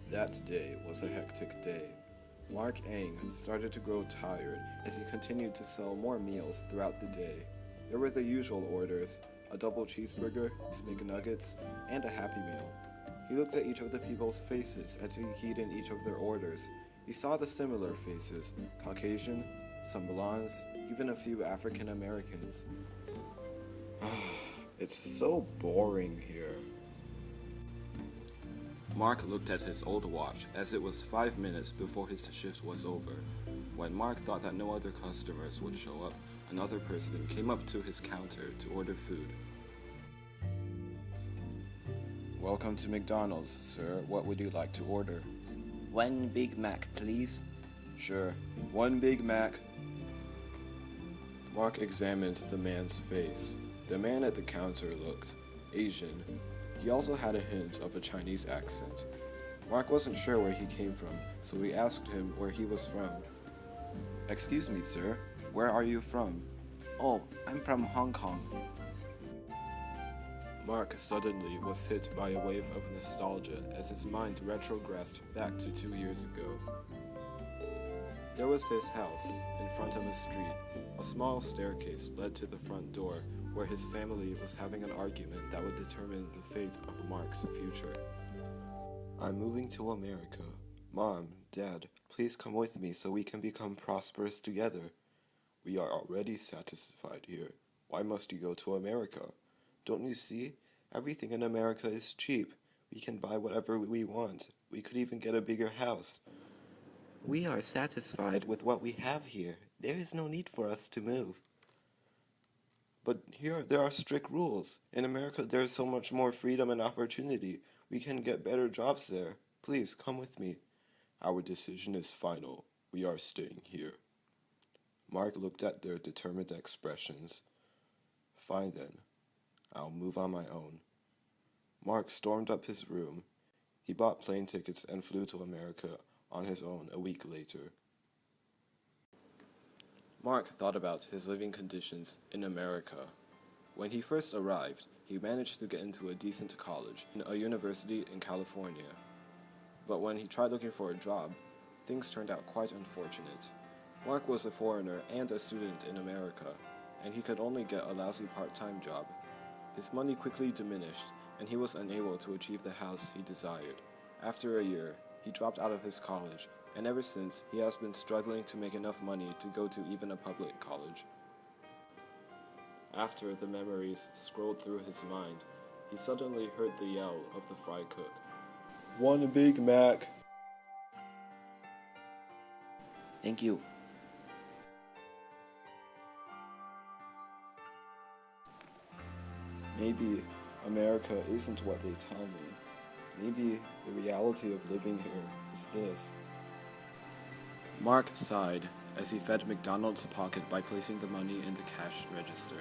That day was a hectic day. Mark Ang started to grow tired as he continued to sell more meals throughout the day. There were the usual orders, a double cheeseburger, McNuggets, and a Happy Meal. He looked at each of the people's faces as he keyed in each of their orders. He saw the similar faces, Caucasian, some blondes, even a few African Americans. It's so boring here. Mark looked at his old watch as it was 5 minutes before his shift was over. When Mark thought that no other customers would show up, another person came up to his counter to order food. Welcome to McDonald's, sir. What would you like to order? One Big Mac, please. Sure. One Big Mac. Mark examined the man's face. The man at the counter looked Asian. He also had a hint of a Chinese accent. Mark wasn't sure where he came from, so he asked him where he was from. Excuse me, sir. Where are you from? Oh, I'm from Hong Kong. Mark suddenly was hit by a wave of nostalgia as his mind retrogressed back to 2 years ago. There was this house in front of a street. A small staircase led to the front door where his family was having an argument that would determine the fate of Mark's future. I'm moving to America. Mom, Dad, please come with me so we can become prosperous together. We are already satisfied here. Why must you go to America? Don't you see? Everything in America is cheap. We can buy whatever we want. We could even get a bigger house. We are satisfied with what we have here. There is no need for us to move. But here there are strict rules. In America there is so much more freedom and opportunity. We can get better jobs there. Please come with me. Our decision is final. We are staying here. Mark looked at their determined expressions. Fine then. I'll move on my own. Mark stormed up his room. He bought plane tickets and flew to America on his own a week later. Mark thought about his living conditions in America. When he first arrived, he managed to get into a decent college in a university in California. But when he tried looking for a job, things turned out quite unfortunate. Mark was a foreigner and a student in America, and he could only get a lousy part-time job. His money quickly diminished, and he was unable to achieve the house he desired. After a year, he dropped out of his college, and ever since, he has been struggling to make enough money to go to even a public college. After the memories scrolled through his mind, he suddenly heard the yell of the fry cook. One Big Mac. Thank you. Maybe America isn't what they tell me. Maybe the reality of living here is this. Mark sighed as he fed McDonald's pocket by placing the money in the cash register.